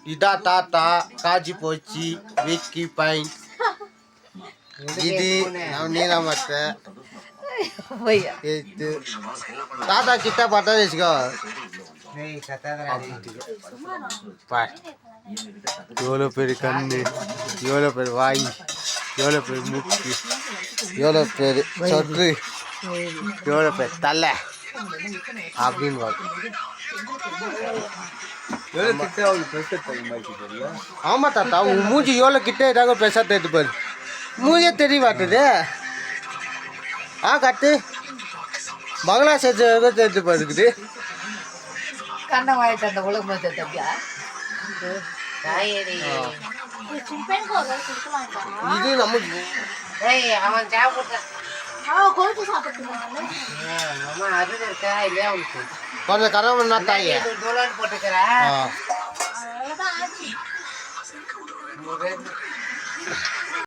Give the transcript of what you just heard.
இதா தாத்தா காஞ்சி போச்சு விக்கி பாயிண்ட் இது நீலமத்தை தாத்தா கிட்ட பார்த்தா வச்சுக்கோ எவ்வளோ பேர் கண்ணு எவ்வளோ பேர் வாய் எவ்வளோ பேர் மூக்கு எவ்வளோ பேர் சொட்டு எவ்வளோ பேர் தலை அப்படின்னு ஆமா தாத்தா உங்க மூஞ்சி எவ்வளோ கிட்ட ஏதாவது பெருசா தெரியுது பாரு மூஞ்சே தெரிய மாட்டுது கட்டு பங்களா செஞ்சு தெரிஞ்சு பாருக்குது கண்ண வாயிட்டு அந்த உலகம் தப்பியா இது நமக்கு அவன் சாப்பிட்டான் கொஞ்சம் கரவன்னா தாங்க போட்டுக்கிறேன்